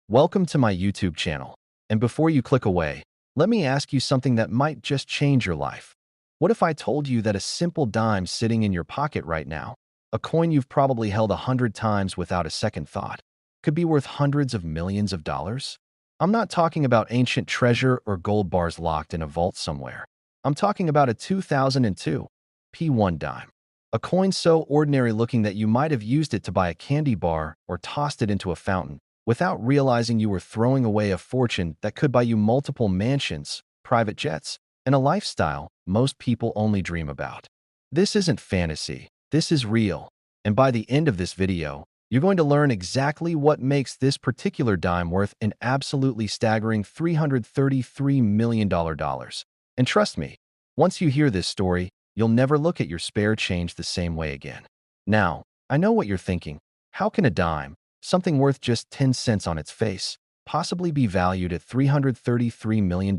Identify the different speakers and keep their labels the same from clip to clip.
Speaker 1: Welcome to my YouTube channel. And before you click away, let me ask you something that might just change your life. What if I told you that a simple dime sitting in your pocket right now, a coin you've probably held 100 times without a second thought, could be worth hundreds of millions of dollars? I'm not talking about ancient treasure or gold bars locked in a vault somewhere. I'm talking about a 2002 P1 dime. A coin so ordinary looking that you might have used it to buy a candy bar or tossed it into a fountain without realizing you were throwing away a fortune that could buy you multiple mansions, private jets, and a lifestyle most people only dream about. This isn't fantasy, this is real. And by the end of this video, you're going to learn exactly what makes this particular dime worth an absolutely staggering $333 million. And trust me, once you hear this story, you'll never look at your spare change the same way again. Now, I know what you're thinking. How can a dime, something worth just 10 cents on its face, possibly be valued at $333 million?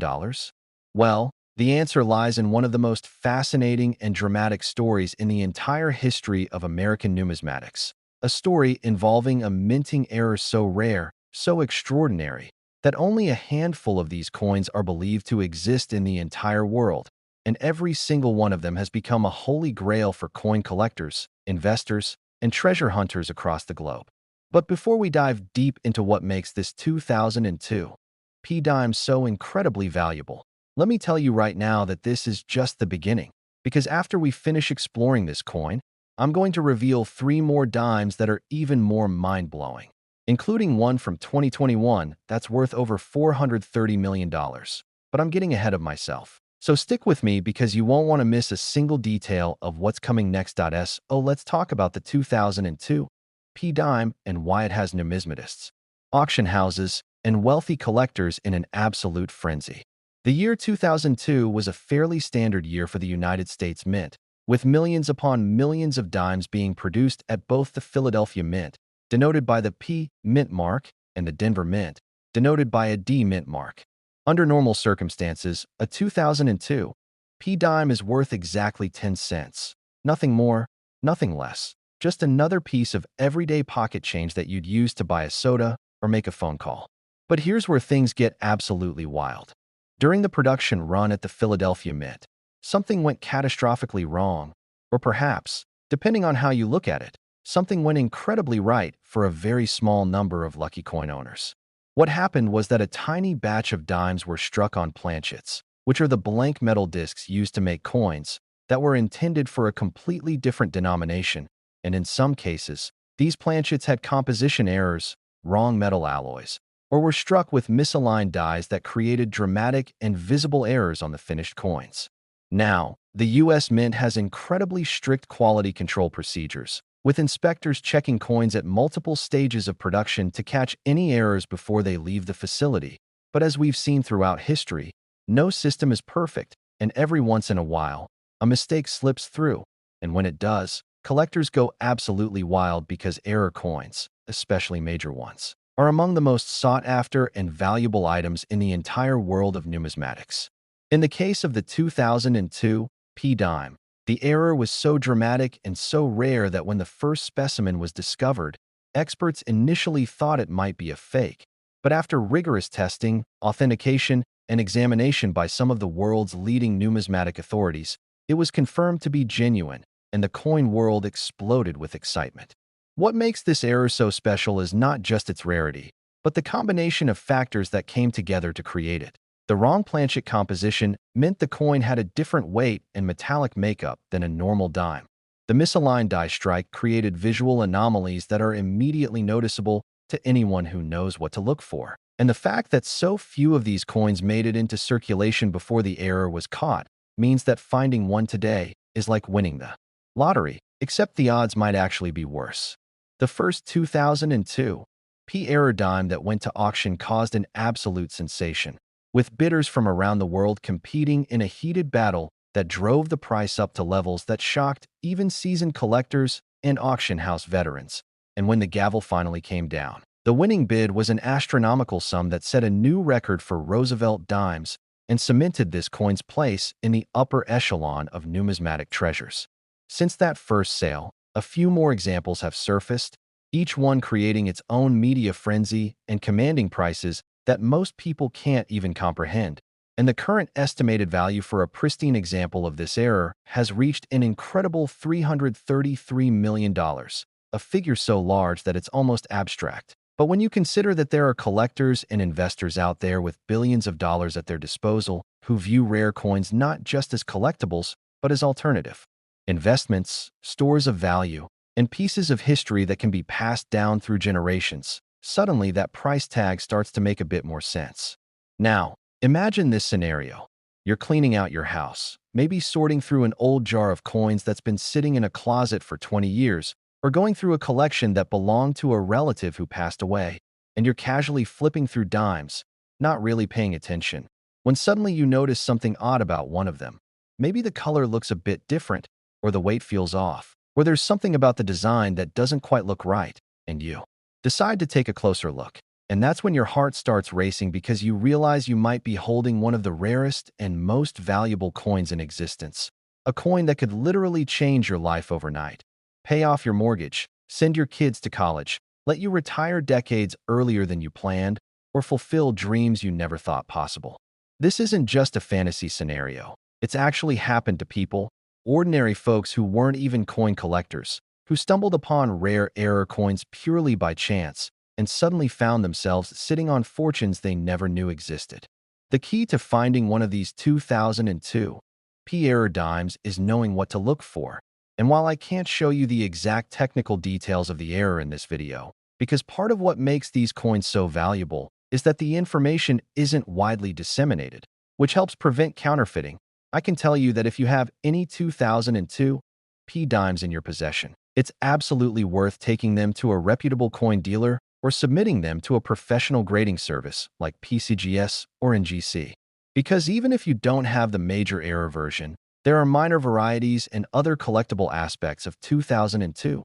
Speaker 1: Well, the answer lies in one of the most fascinating and dramatic stories in the entire history of American numismatics. A story involving a minting error so rare, so extraordinary, that only a handful of these coins are believed to exist in the entire world, and every single one of them has become a holy grail for coin collectors, investors, and treasure hunters across the globe. But before we dive deep into what makes this 2002 P dime so incredibly valuable, let me tell you right now that this is just the beginning, because after we finish exploring this coin, I'm going to reveal 3 more dimes that are even more mind-blowing, including one from 2021 that's worth over $430 million. But I'm getting ahead of myself. So stick with me because you won't want to miss a single detail of what's coming next. Let's talk about the 2002 P dime and why it has numismatists, auction houses, and wealthy collectors in an absolute frenzy. The year 2002 was a fairly standard year for the United States Mint, with millions upon millions of dimes being produced at both the Philadelphia Mint, denoted by the P Mint mark, and the Denver Mint, denoted by a D Mint mark. Under normal circumstances, a 2002 P dime is worth exactly 10 cents. Nothing more, nothing less. Just another piece of everyday pocket change that you'd use to buy a soda or make a phone call. But here's where things get absolutely wild. During the production run at the Philadelphia Mint, something went catastrophically wrong, or perhaps, depending on how you look at it, something went incredibly right for a very small number of lucky coin owners. What happened was that a tiny batch of dimes were struck on planchets, which are the blank metal discs used to make coins that were intended for a completely different denomination, and in some cases, these planchets had composition errors, wrong metal alloys, or were struck with misaligned dies that created dramatic and visible errors on the finished coins. Now, the U.S. Mint has incredibly strict quality control procedures, with inspectors checking coins at multiple stages of production to catch any errors before they leave the facility. But as we've seen throughout history, no system is perfect, and every once in a while, a mistake slips through, and when it does, collectors go absolutely wild because error coins, especially major ones, are among the most sought-after and valuable items in the entire world of numismatics. In the case of the 2002 P dime, the error was so dramatic and so rare that when the first specimen was discovered, experts initially thought it might be a fake. But after rigorous testing, authentication, and examination by some of the world's leading numismatic authorities, it was confirmed to be genuine, and the coin world exploded with excitement. What makes this error so special is not just its rarity, but the combination of factors that came together to create it. The wrong planchet composition meant the coin had a different weight and metallic makeup than a normal dime. The misaligned die strike created visual anomalies that are immediately noticeable to anyone who knows what to look for. And the fact that so few of these coins made it into circulation before the error was caught means that finding one today is like winning the lottery, except the odds might actually be worse. The first 2002 P error dime that went to auction caused an absolute sensation, with bidders from around the world competing in a heated battle that drove the price up to levels that shocked even seasoned collectors and auction house veterans. And when the gavel finally came down, the winning bid was an astronomical sum that set a new record for Roosevelt dimes and cemented this coin's place in the upper echelon of numismatic treasures. Since that first sale, a few more examples have surfaced, each one creating its own media frenzy and commanding prices that most people can't even comprehend. And the current estimated value for a pristine example of this error has reached an incredible $333 million, a figure so large that it's almost abstract. But when you consider that there are collectors and investors out there with billions of dollars at their disposal who view rare coins not just as collectibles, but as alternative investments, stores of value, and pieces of history that can be passed down through generations, suddenly that price tag starts to make a bit more sense. Now, imagine this scenario. You're cleaning out your house, maybe sorting through an old jar of coins that's been sitting in a closet for 20 years, or going through a collection that belonged to a relative who passed away, and you're casually flipping through dimes, not really paying attention, when suddenly you notice something odd about one of them. Maybe the color looks a bit different, or the weight feels off, or there's something about the design that doesn't quite look right, and you decide to take a closer look. And that's when your heart starts racing because you realize you might be holding one of the rarest and most valuable coins in existence, a coin that could literally change your life overnight. Pay off your mortgage, send your kids to college, let you retire decades earlier than you planned, or fulfill dreams you never thought possible. This isn't just a fantasy scenario. It's actually happened to people, ordinary folks who weren't even coin collectors, who stumbled upon rare error coins purely by chance and suddenly found themselves sitting on fortunes they never knew existed. The key to finding one of these 2002 P error dimes is knowing what to look for. And while I can't show you the exact technical details of the error in this video, because part of what makes these coins so valuable is that the information isn't widely disseminated, which helps prevent counterfeiting, I can tell you that if you have any 2002 P dimes in your possession, it's absolutely worth taking them to a reputable coin dealer or submitting them to a professional grading service like PCGS or NGC. Because even if you don't have the major error version, there are minor varieties and other collectible aspects of 2002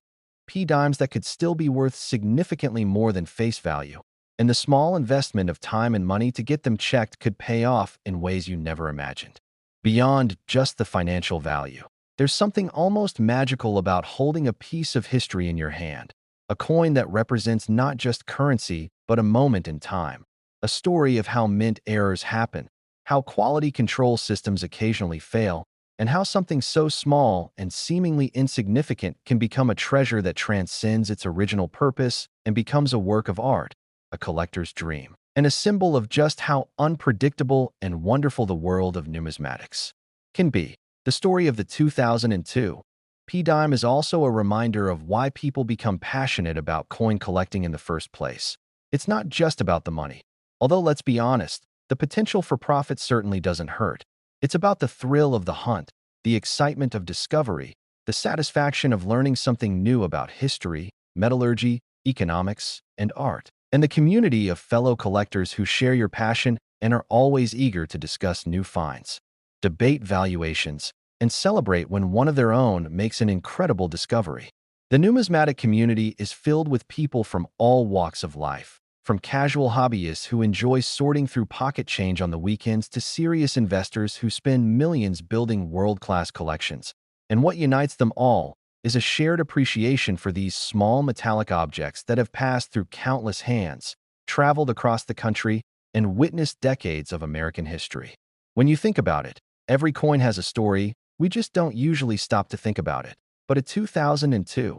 Speaker 1: P dimes that could still be worth significantly more than face value, and the small investment of time and money to get them checked could pay off in ways you never imagined. Beyond just the financial value, there's something almost magical about holding a piece of history in your hand, a coin that represents not just currency, but a moment in time, a story of how mint errors happen, how quality control systems occasionally fail, and how something so small and seemingly insignificant can become a treasure that transcends its original purpose and becomes a work of art, a collector's dream, and a symbol of just how unpredictable and wonderful the world of numismatics can be. The story of the 2002 P dime is also a reminder of why people become passionate about coin collecting in the first place. It's not just about the money. Although, let's be honest, the potential for profit certainly doesn't hurt. It's about the thrill of the hunt, the excitement of discovery, the satisfaction of learning something new about history, metallurgy, economics, and art, and the community of fellow collectors who share your passion and are always eager to discuss new finds, debate valuations, and celebrate when one of their own makes an incredible discovery. The numismatic community is filled with people from all walks of life, from casual hobbyists who enjoy sorting through pocket change on the weekends to serious investors who spend millions building world-class collections. And what unites them all is a shared appreciation for these small metallic objects that have passed through countless hands, traveled across the country, and witnessed decades of American history. When you think about it, every coin has a story. We just don't usually stop to think about it. But a 2002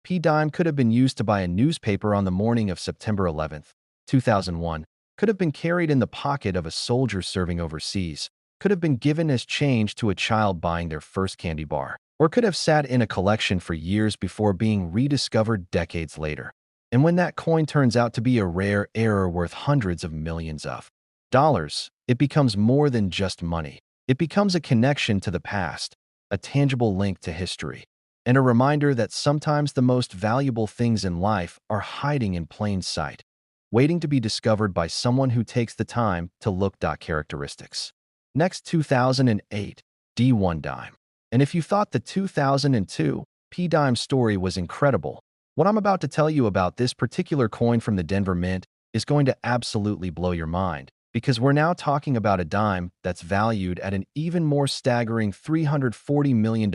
Speaker 1: P dime could have been used to buy a newspaper on the morning of September 11, 2001, could have been carried in the pocket of a soldier serving overseas, could have been given as change to a child buying their first candy bar, or could have sat in a collection for years before being rediscovered decades later. And when that coin turns out to be a rare error worth hundreds of millions of dollars, it becomes more than just money. It becomes a connection to the past, a tangible link to history, and a reminder that sometimes the most valuable things in life are hiding in plain sight, waiting to be discovered by someone who takes the time to look. Characteristics. Next, 2008 D1 dime. And if you thought the 2002 P dime story was incredible, what I'm about to tell you about this particular coin from the Denver Mint is going to absolutely blow your mind, because we're now talking about a dime that's valued at an even more staggering $340 million.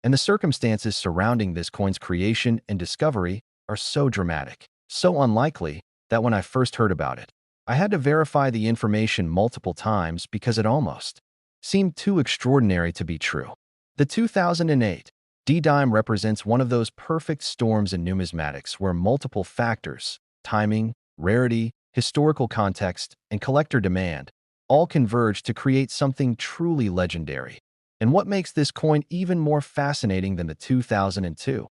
Speaker 1: And the circumstances surrounding this coin's creation and discovery are so dramatic, so unlikely, that when I first heard about it, I had to verify the information multiple times because it almost seemed too extraordinary to be true. The 2008 D-dime represents one of those perfect storms in numismatics where multiple factors, timing, rarity, historical context, and collector demand, all converge to create something truly legendary. And what makes this coin even more fascinating than the 2002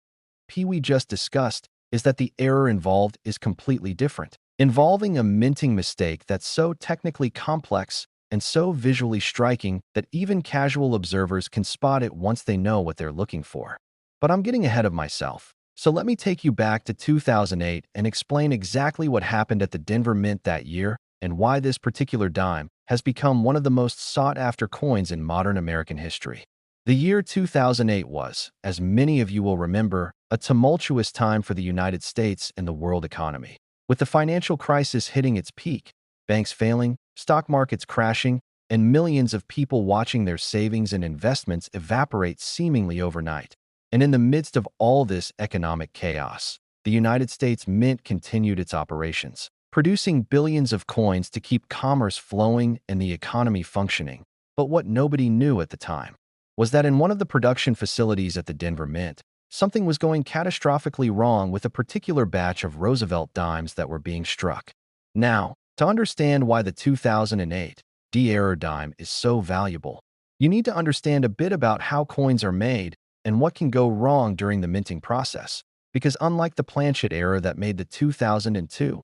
Speaker 1: P we just discussed is that the error involved is completely different, involving a minting mistake that's so technically complex and so visually striking that even casual observers can spot it once they know what they're looking for. But I'm getting ahead of myself, so let me take you back to 2008 and explain exactly what happened at the Denver Mint that year and why this particular dime has become one of the most sought-after coins in modern American history. The year 2008 was, as many of you will remember, a tumultuous time for the United States and the world economy. With the financial crisis hitting its peak, banks failing, stock markets crashing, and millions of people watching their savings and investments evaporate seemingly overnight. And in the midst of all this economic chaos, the United States Mint continued its operations, producing billions of coins to keep commerce flowing and the economy functioning. But what nobody knew at the time was that in one of the production facilities at the Denver Mint, something was going catastrophically wrong with a particular batch of Roosevelt dimes that were being struck. Now, to understand why the 2008 D-error dime is so valuable, you need to understand a bit about how coins are made and what can go wrong during the minting process. Because unlike the planchet error that made the 2002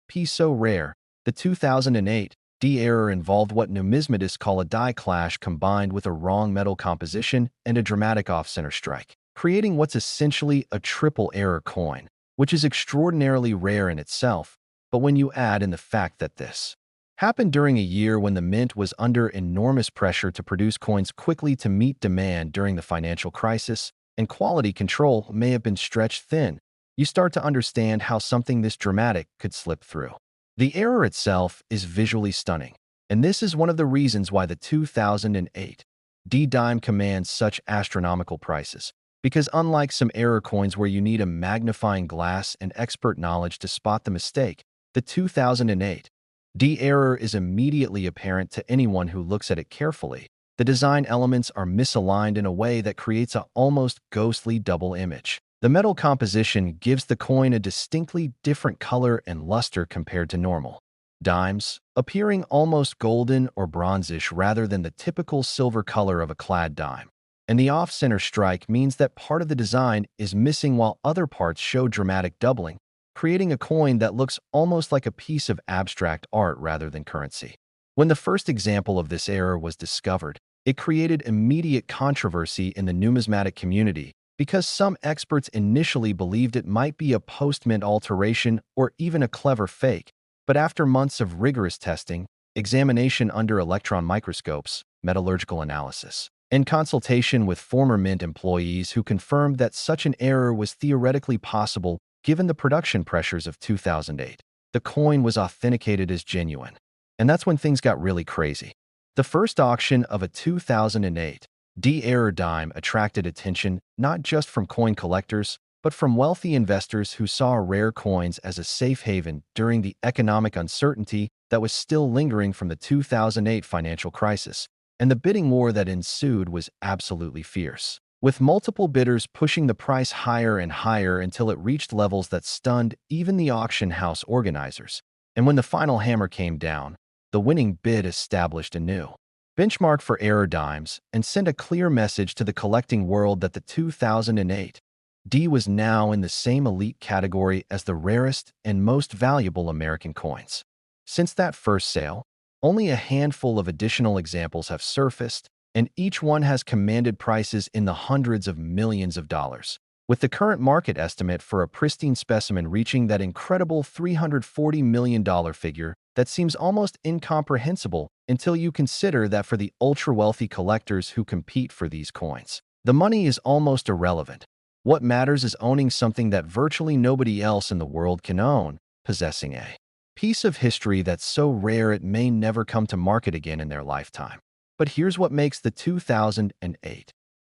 Speaker 1: P so rare, the 2008 D-error involved what numismatists call a die clash combined with a wrong metal composition and a dramatic off-center strike, creating what's essentially a triple error coin, which is extraordinarily rare in itself. But when you add in the fact that this happened during a year when the mint was under enormous pressure to produce coins quickly to meet demand during the financial crisis, and quality control may have been stretched thin, you start to understand how something this dramatic could slip through. The error itself is visually stunning, and this is one of the reasons why the 2008 D-dime commands such astronomical prices. Because unlike some error coins where you need a magnifying glass and expert knowledge to spot the mistake, the 2008 D-error is immediately apparent to anyone who looks at it carefully. The design elements are misaligned in a way that creates an almost ghostly double image. The metal composition gives the coin a distinctly different color and luster compared to normal dimes, appearing almost golden or bronzish rather than the typical silver color of a clad dime. And the off-center strike means that part of the design is missing while other parts show dramatic doubling, creating a coin that looks almost like a piece of abstract art rather than currency. When the first example of this error was discovered, it created immediate controversy in the numismatic community because some experts initially believed it might be a post-mint alteration or even a clever fake. But after months of rigorous testing, examination under electron microscopes, metallurgical analysis, and consultation with former mint employees who confirmed that such an error was theoretically possible given the production pressures of 2008, the coin was authenticated as genuine. And that's when things got really crazy. The first auction of a 2008 D-error dime attracted attention not just from coin collectors, but from wealthy investors who saw rare coins as a safe haven during the economic uncertainty that was still lingering from the 2008 financial crisis. And the bidding war that ensued was absolutely fierce, with multiple bidders pushing the price higher and higher until it reached levels that stunned even the auction house organizers. And when the final hammer came down, the winning bid established a new benchmark for error dimes and sent a clear message to the collecting world that the 2008 D was now in the same elite category as the rarest and most valuable American coins. Since that first sale, only a handful of additional examples have surfaced, and each one has commanded prices in the hundreds of millions of dollars, with the current market estimate for a pristine specimen reaching that incredible $340 million figure that seems almost incomprehensible until you consider that for the ultra-wealthy collectors who compete for these coins, the money is almost irrelevant. What matters is owning something that virtually nobody else in the world can own, possessing a piece of history that's so rare it may never come to market again in their lifetime. But here's what makes the 2008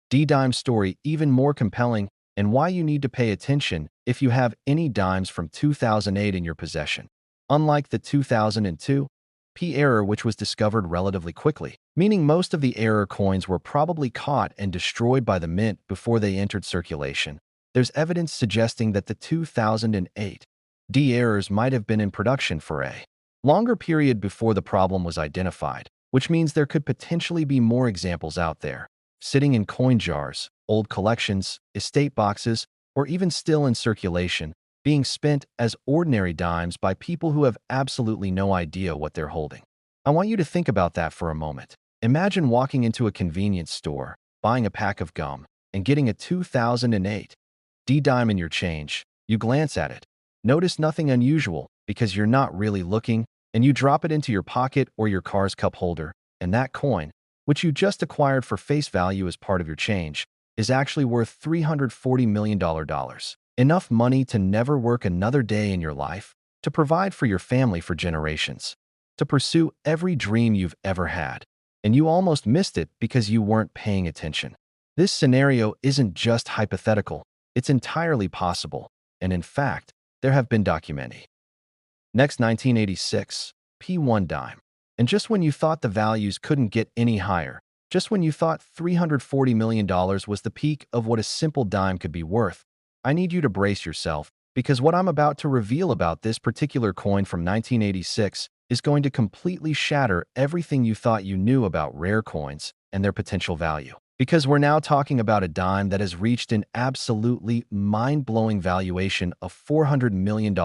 Speaker 1: D-dime story even more compelling and why you need to pay attention if you have any dimes from 2008 in your possession. Unlike the 2002 P error, which was discovered relatively quickly, meaning most of the error coins were probably caught and destroyed by the mint before they entered circulation, there's evidence suggesting that the 2008 D errors might have been in production for a longer period before the problem was identified, which means there could potentially be more examples out there, sitting in coin jars, old collections, estate boxes, or even still in circulation, being spent as ordinary dimes by people who have absolutely no idea what they're holding. I want you to think about that for a moment. Imagine walking into a convenience store, buying a pack of gum, and getting a 2008 D dime in your change. You glance at it, notice nothing unusual because you're not really looking, and you drop it into your pocket or your car's cup holder, and that coin, which you just acquired for face value as part of your change, is actually worth $340 million. Enough money to never work another day in your life, to provide for your family for generations, to pursue every dream you've ever had, and you almost missed it because you weren't paying attention. This scenario isn't just hypothetical, it's entirely possible, and in fact, there have been documented. Next, 1986, P1 dime. And just when you thought the values couldn't get any higher, just when you thought $340 million was the peak of what a simple dime could be worth, I need you to brace yourself, because what I'm about to reveal about this particular coin from 1986 is going to completely shatter everything you thought you knew about rare coins and their potential value. Because we're now talking about a dime that has reached an absolutely mind-blowing valuation of $400 million.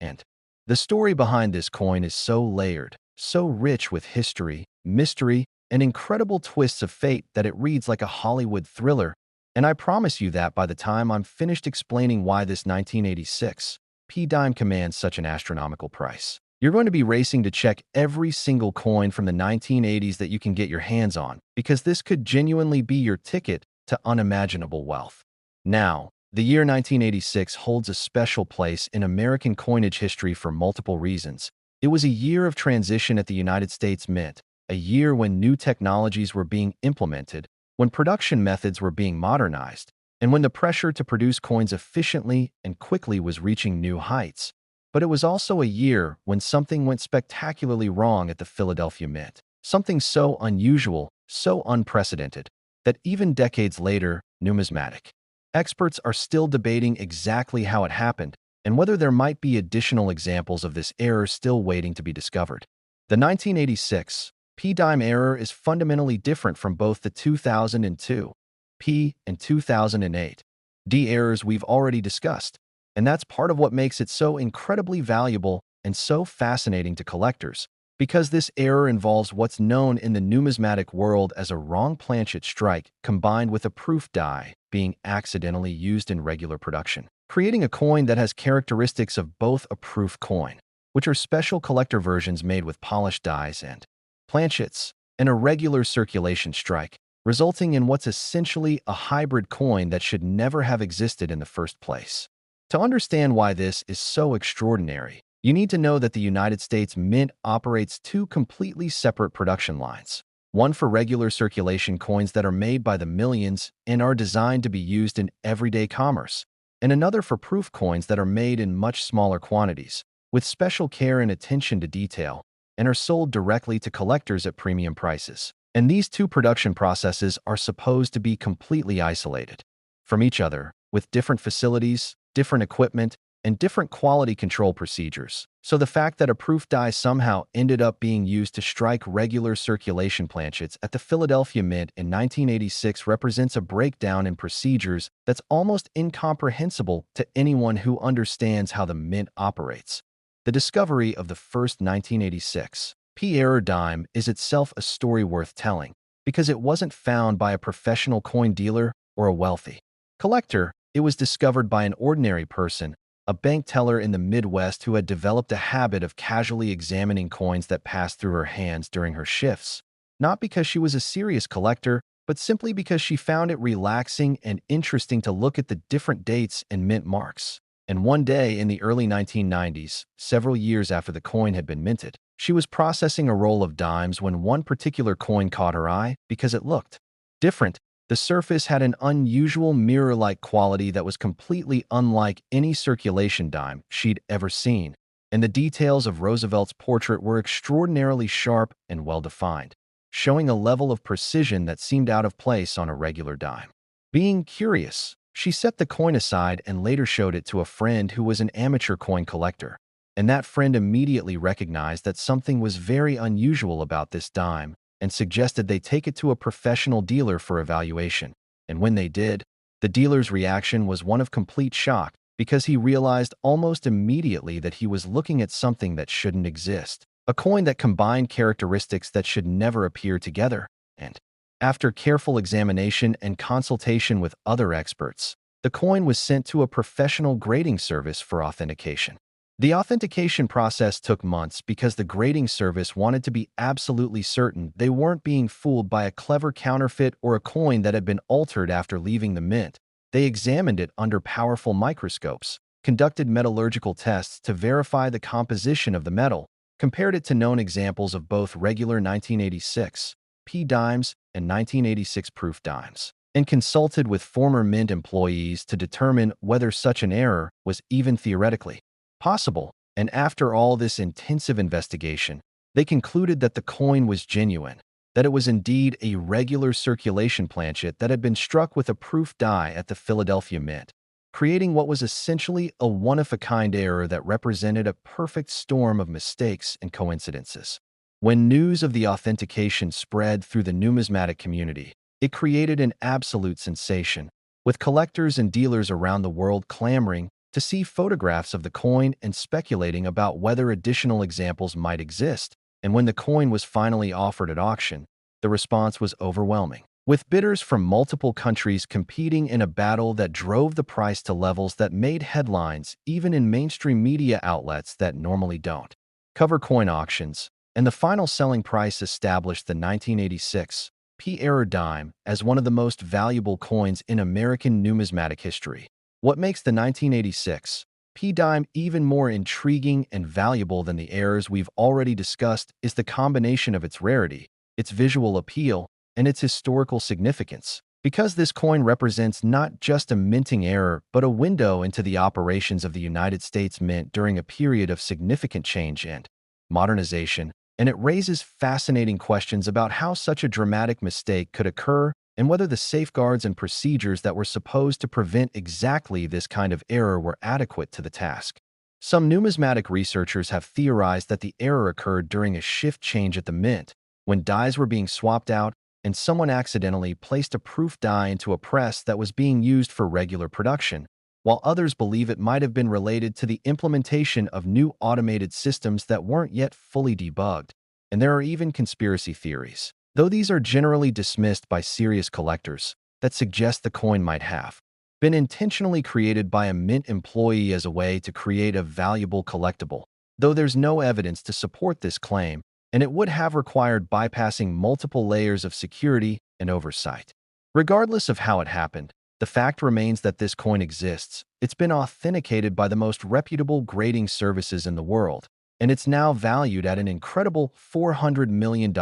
Speaker 1: And the story behind this coin is so layered, so rich with history, mystery, and incredible twists of fate that it reads like a Hollywood thriller. And I promise you that by the time I'm finished explaining why this 1986 P dime commands such an astronomical price, you're going to be racing to check every single coin from the 1980s that you can get your hands on, because this could genuinely be your ticket to unimaginable wealth. Now, the year 1986 holds a special place in American coinage history for multiple reasons. It was a year of transition at the United States Mint, a year when new technologies were being implemented, when production methods were being modernized, and when the pressure to produce coins efficiently and quickly was reaching new heights. But it was also a year when something went spectacularly wrong at the Philadelphia Mint. Something so unusual, so unprecedented, that even decades later, numismatic experts are still debating exactly how it happened and whether there might be additional examples of this error still waiting to be discovered. The 1986 P dime error is fundamentally different from both the 2002 P and 2008 D errors we've already discussed, and that's part of what makes it so incredibly valuable and so fascinating to collectors, because this error involves what's known in the numismatic world as a wrong planchet strike combined with a proof die being accidentally used in regular production, creating a coin that has characteristics of both a proof coin, which are special collector versions made with polished dies and planchets, and a regular circulation strike, resulting in what's essentially a hybrid coin that should never have existed in the first place. To understand why this is so extraordinary, you need to know that the United States Mint operates two completely separate production lines. One for regular circulation coins that are made by the millions and are designed to be used in everyday commerce, and another for proof coins that are made in much smaller quantities, with special care and attention to detail, and are sold directly to collectors at premium prices. And these two production processes are supposed to be completely isolated from each other, with different facilities, different equipment, and different quality control procedures. So the fact that a proof die somehow ended up being used to strike regular circulation planchets at the Philadelphia Mint in 1986 represents a breakdown in procedures that's almost incomprehensible to anyone who understands how the Mint operates. The discovery of the first 1986 P error dime is itself a story worth telling, because it wasn't found by a professional coin dealer or a wealthy collector. It was discovered by an ordinary person, a bank teller in the Midwest who had developed a habit of casually examining coins that passed through her hands during her shifts, not because she was a serious collector, but simply because she found it relaxing and interesting to look at the different dates and mint marks. And one day in the early 1990s, several years after the coin had been minted, she was processing a roll of dimes when one particular coin caught her eye because it looked different, The surface had an unusual mirror-like quality that was completely unlike any circulation dime she'd ever seen, and the details of Roosevelt's portrait were extraordinarily sharp and well-defined, showing a level of precision that seemed out of place on a regular dime. Being curious, she set the coin aside and later showed it to a friend who was an amateur coin collector, and that friend immediately recognized that something was very unusual about this dime and suggested they take it to a professional dealer for evaluation. And when they did, the dealer's reaction was one of complete shock because he realized almost immediately that he was looking at something that shouldn't exist, a coin that combined characteristics that should never appear together. And after careful examination and consultation with other experts, the coin was sent to a professional grading service for authentication. The authentication process took months because the grading service wanted to be absolutely certain they weren't being fooled by a clever counterfeit or a coin that had been altered after leaving the mint. They examined it under powerful microscopes, conducted metallurgical tests to verify the composition of the metal, compared it to known examples of both regular 1986 P dimes and 1986 proof dimes, and consulted with former mint employees to determine whether such an error was even theoretically possible. And after all this intensive investigation, they concluded that the coin was genuine, that it was indeed a regular circulation planchet that had been struck with a proof die at the Philadelphia Mint, creating what was essentially a one-of-a-kind error that represented a perfect storm of mistakes and coincidences. When news of the authentication spread through the numismatic community, it created an absolute sensation, with collectors and dealers around the world clamoring to see photographs of the coin and speculating about whether additional examples might exist. And when the coin was finally offered at auction, the response was overwhelming, with bidders from multiple countries competing in a battle that drove the price to levels that made headlines even in mainstream media outlets that normally don't cover coin auctions, and the final selling price established the 1986 P-era dime as one of the most valuable coins in American numismatic history. What makes the 1986 P-dime even more intriguing and valuable than the errors we've already discussed is the combination of its rarity, its visual appeal, and its historical significance. Because this coin represents not just a minting error, but a window into the operations of the United States Mint during a period of significant change and modernization, and it raises fascinating questions about how such a dramatic mistake could occur and whether the safeguards and procedures that were supposed to prevent exactly this kind of error were adequate to the task. Some numismatic researchers have theorized that the error occurred during a shift change at the mint, when dies were being swapped out and someone accidentally placed a proof die into a press that was being used for regular production, while others believe it might have been related to the implementation of new automated systems that weren't yet fully debugged. And there are even conspiracy theories, though these are generally dismissed by serious collectors, that suggest the coin might have been intentionally created by a mint employee as a way to create a valuable collectible, though there's no evidence to support this claim, and it would have required bypassing multiple layers of security and oversight. Regardless of how it happened, the fact remains that this coin exists. It's been authenticated by the most reputable grading services in the world, and it's now valued at an incredible $400 million.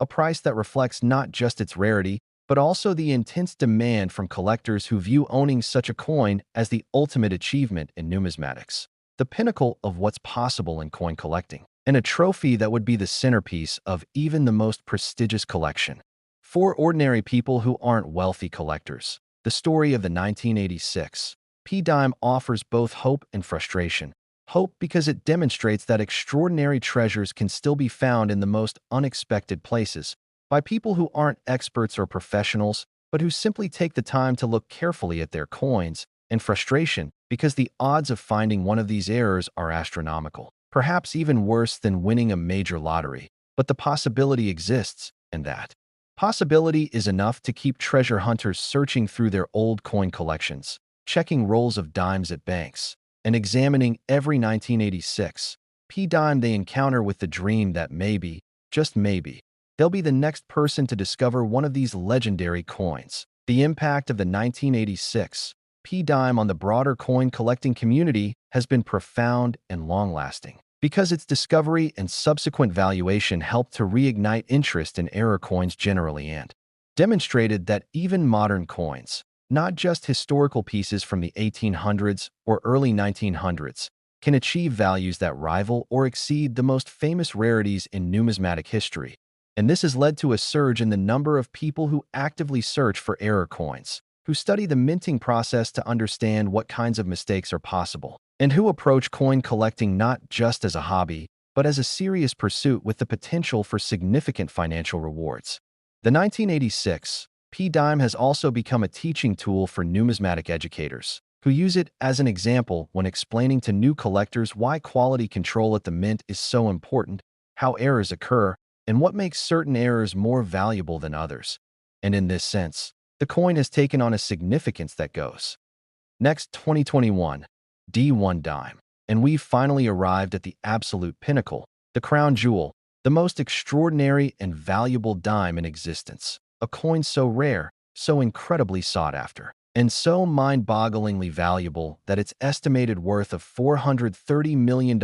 Speaker 1: A price that reflects not just its rarity, but also the intense demand from collectors who view owning such a coin as the ultimate achievement in numismatics, the pinnacle of what's possible in coin collecting, and a trophy that would be the centerpiece of even the most prestigious collection. For ordinary people who aren't wealthy collectors, the story of the 1986 P-dime offers both hope and frustration. Hope because it demonstrates that extraordinary treasures can still be found in the most unexpected places by people who aren't experts or professionals, but who simply take the time to look carefully at their coins, and frustration because the odds of finding one of these errors are astronomical, perhaps even worse than winning a major lottery. But the possibility exists, and that possibility is enough to keep treasure hunters searching through their old coin collections, checking rolls of dimes at banks, and examining every 1986 P-dime they encounter with the dream that maybe, just maybe, they'll be the next person to discover one of these legendary coins. The impact of the 1986 P-dime on the broader coin collecting community has been profound and long-lasting, because its discovery and subsequent valuation helped to reignite interest in error coins generally and demonstrated that even modern coins, not just historical pieces from the 1800s or early 1900s, can achieve values that rival or exceed the most famous rarities in numismatic history. And this has led to a surge in the number of people who actively search for error coins, who study the minting process to understand what kinds of mistakes are possible, and who approach coin collecting not just as a hobby, but as a serious pursuit with the potential for significant financial rewards. The 1986 P-dime has also become a teaching tool for numismatic educators, who use it as an example when explaining to new collectors why quality control at the mint is so important, how errors occur, and what makes certain errors more valuable than others. And in this sense, the coin has taken on a significance that goes. Next, 2021, D1 dime. And we've finally arrived at the absolute pinnacle, the crown jewel, the most extraordinary and valuable dime in existence. A coin so rare, so incredibly sought after, and so mind-bogglingly valuable that its estimated worth of $430 million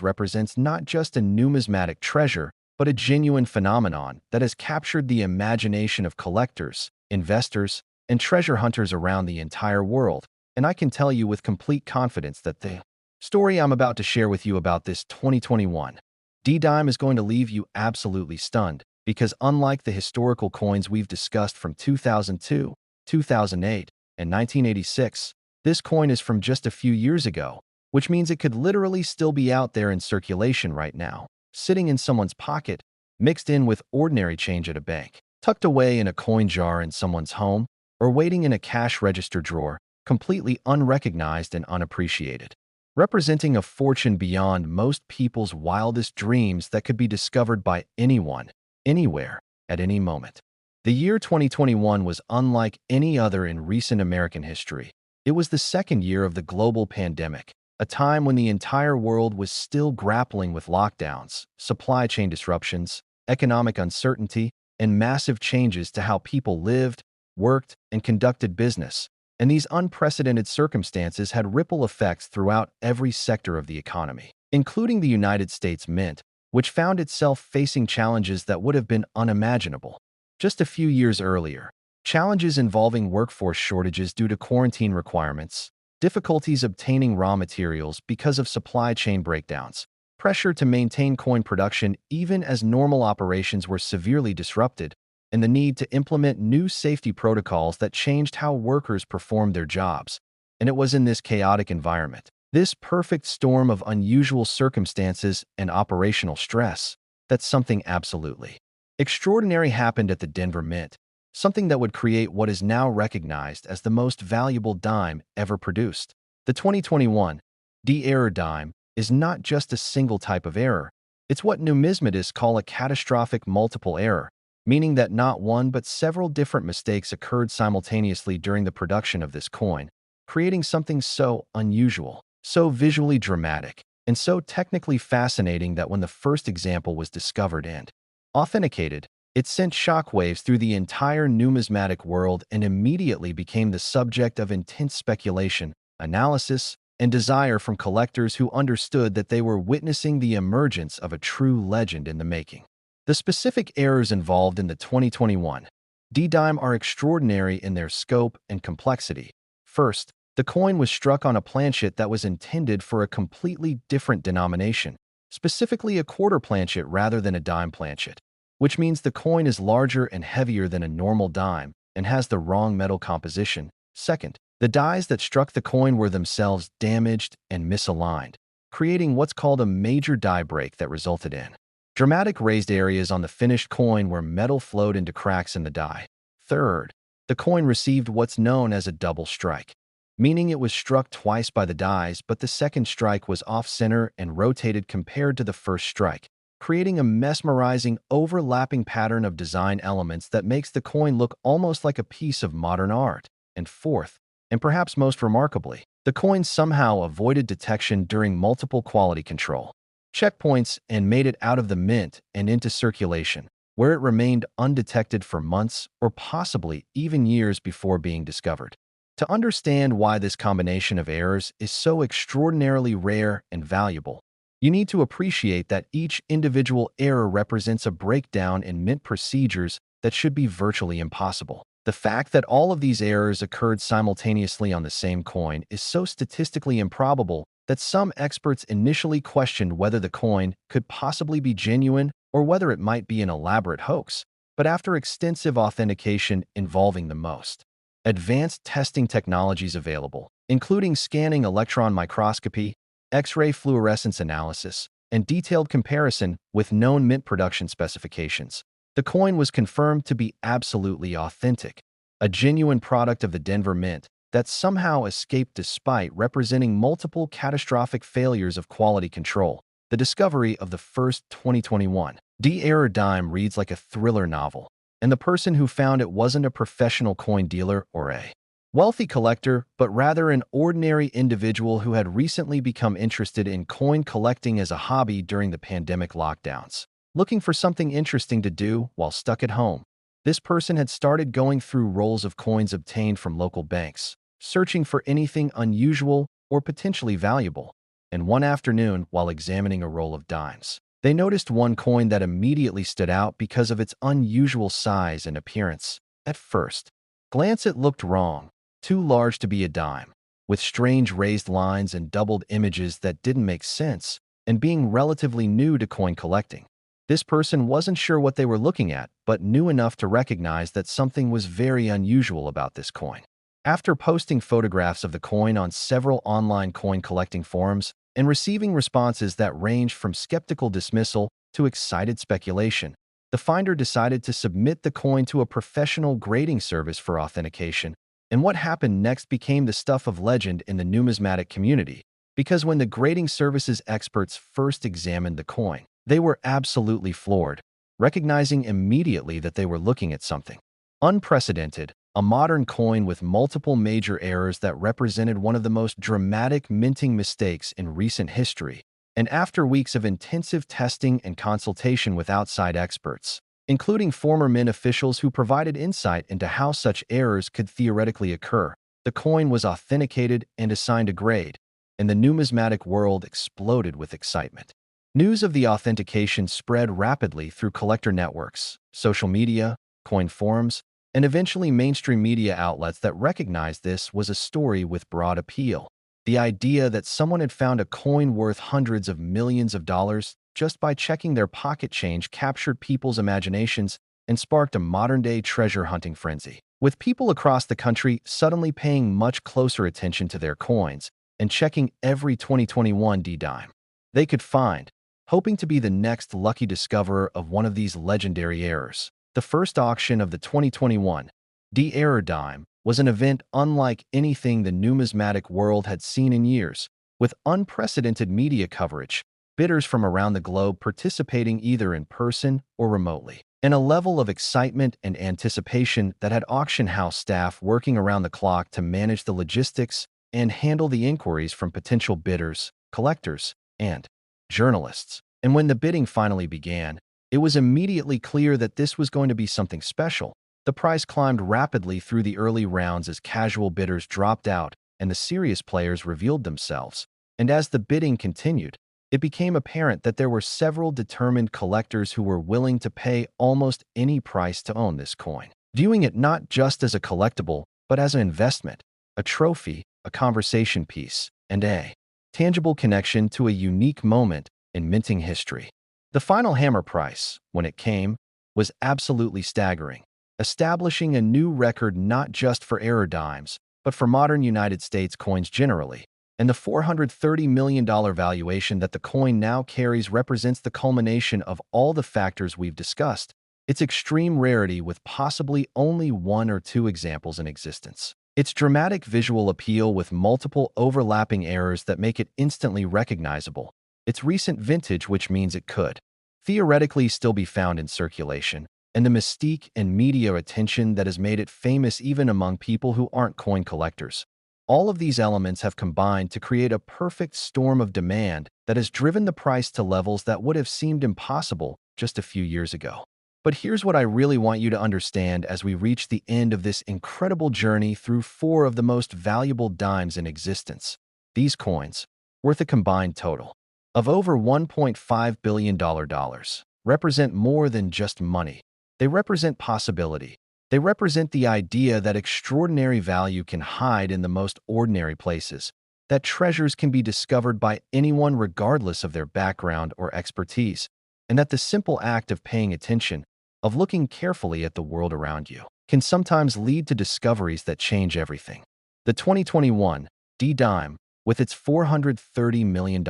Speaker 1: represents not just a numismatic treasure, but a genuine phenomenon that has captured the imagination of collectors, investors, and treasure hunters around the entire world. And I can tell you with complete confidence that the story I'm about to share with you about this 2021 D-dime is going to leave you absolutely stunned, because unlike the historical coins we've discussed from 2002, 2008, and 1986, this coin is from just a few years ago, which means it could literally still be out there in circulation right now, sitting in someone's pocket, mixed in with ordinary change at a bank, tucked away in a coin jar in someone's home, or waiting in a cash register drawer, completely unrecognized and unappreciated, representing a fortune beyond most people's wildest dreams that could be discovered by anyone, anywhere, at any moment. The year 2021 was unlike any other in recent American history. It was the second year of the global pandemic, a time when the entire world was still grappling with lockdowns, supply chain disruptions, economic uncertainty, and massive changes to how people lived, worked, and conducted business. And these unprecedented circumstances had ripple effects throughout every sector of the economy, including the United States Mint, which found itself facing challenges that would have been unimaginable just a few years earlier. Challenges involving workforce shortages due to quarantine requirements, difficulties obtaining raw materials because of supply chain breakdowns, pressure to maintain coin production even as normal operations were severely disrupted, and the need to implement new safety protocols that changed how workers performed their jobs. And it was in this chaotic environment, this perfect storm of unusual circumstances and operational stress, that something absolutely extraordinary happened at the Denver Mint, something that would create what is now recognized as the most valuable dime ever produced. The 2021 D-error dime is not just a single type of error. It's what numismatists call a catastrophic multiple error, meaning that not one but several different mistakes occurred simultaneously during the production of this coin, creating something so unusual, so visually dramatic, and so technically fascinating that when the first example was discovered and authenticated, it sent shockwaves through the entire numismatic world and immediately became the subject of intense speculation, analysis, and desire from collectors who understood that they were witnessing the emergence of a true legend in the making. The specific errors involved in the 2021 D-dime are extraordinary in their scope and complexity. First, the coin was struck on a planchet that was intended for a completely different denomination, specifically a quarter planchet rather than a dime planchet, which means the coin is larger and heavier than a normal dime and has the wrong metal composition. Second, the dies that struck the coin were themselves damaged and misaligned, creating what's called a major die break that resulted in dramatic raised areas on the finished coin where metal flowed into cracks in the die. Third, the coin received what's known as a double strike, meaning it was struck twice by the dies, but the second strike was off-center and rotated compared to the first strike, creating a mesmerizing, overlapping pattern of design elements that makes the coin look almost like a piece of modern art. And fourth, and perhaps most remarkably, the coin somehow avoided detection during multiple quality control checkpoints and made it out of the mint and into circulation, where it remained undetected for months or possibly even years before being discovered. To understand why this combination of errors is so extraordinarily rare and valuable, you need to appreciate that each individual error represents a breakdown in mint procedures that should be virtually impossible. The fact that all of these errors occurred simultaneously on the same coin is so statistically improbable that some experts initially questioned whether the coin could possibly be genuine or whether it might be an elaborate hoax. But after extensive authentication involving the most advanced testing technologies available, including scanning electron microscopy, X-ray fluorescence analysis, and detailed comparison with known mint production specifications, the coin was confirmed to be absolutely authentic, a genuine product of the Denver Mint that somehow escaped despite representing multiple catastrophic failures of quality control. The discovery of the first 2021 D-Error dime reads like a thriller novel, and the person who found it wasn't a professional coin dealer or a wealthy collector, but rather an ordinary individual who had recently become interested in coin collecting as a hobby during the pandemic lockdowns. Looking for something interesting to do while stuck at home, this person had started going through rolls of coins obtained from local banks, searching for anything unusual or potentially valuable. And one afternoon, while examining a roll of dimes, they noticed one coin that immediately stood out because of its unusual size and appearance. At first glance, it looked wrong, too large to be a dime, with strange raised lines and doubled images that didn't make sense, and being relatively new to coin collecting, this person wasn't sure what they were looking at, but knew enough to recognize that something was very unusual about this coin. After posting photographs of the coin on several online coin collecting forums and receiving responses that ranged from skeptical dismissal to excited speculation, the finder decided to submit the coin to a professional grading service for authentication. And what happened next became the stuff of legend in the numismatic community, because when the grading service's experts first examined the coin, they were absolutely floored, recognizing immediately that they were looking at something unprecedented, a modern coin with multiple major errors that represented one of the most dramatic minting mistakes in recent history. And after weeks of intensive testing and consultation with outside experts, including former mint officials who provided insight into how such errors could theoretically occur, the coin was authenticated and assigned a grade, and the numismatic world exploded with excitement. News of the authentication spread rapidly through collector networks, social media, coin forums, and eventually mainstream media outlets that recognized this was a story with broad appeal. The idea that someone had found a coin worth hundreds of millions of dollars just by checking their pocket change captured people's imaginations and sparked a modern-day treasure hunting frenzy, with people across the country suddenly paying much closer attention to their coins and checking every 2021 D-dime they could find, hoping to be the next lucky discoverer of one of these legendary errors. The first auction of the 2021 D-Error dime was an event unlike anything the numismatic world had seen in years, with unprecedented media coverage, bidders from around the globe participating either in person or remotely, and a level of excitement and anticipation that had auction house staff working around the clock to manage the logistics and handle the inquiries from potential bidders, collectors, and journalists. And when the bidding finally began, it was immediately clear that this was going to be something special. The price climbed rapidly through the early rounds as casual bidders dropped out and the serious players revealed themselves. And as the bidding continued, it became apparent that there were several determined collectors who were willing to pay almost any price to own this coin, viewing it not just as a collectible, but as an investment, a trophy, a conversation piece, and a tangible connection to a unique moment in minting history. The final hammer price, when it came, was absolutely staggering, establishing a new record not just for error dimes, but for modern United States coins generally. And the $430 million valuation that the coin now carries represents the culmination of all the factors we've discussed, its extreme rarity with possibly only one or two examples in existence, its dramatic visual appeal with multiple overlapping errors that make it instantly recognizable, its recent vintage, which means it could theoretically still be found in circulation, and the mystique and media attention that has made it famous even among people who aren't coin collectors. All of these elements have combined to create a perfect storm of demand that has driven the price to levels that would have seemed impossible just a few years ago. But here's what I really want you to understand as we reach the end of this incredible journey through four of the most valuable dimes in existence. These coins, worth a combined total of over $1.5 billion, represent more than just money. They represent possibility. They represent the idea that extraordinary value can hide in the most ordinary places, that treasures can be discovered by anyone regardless of their background or expertise, and that the simple act of paying attention, of looking carefully at the world around you, can sometimes lead to discoveries that change everything. The 2021 D-Dime, with its $430 million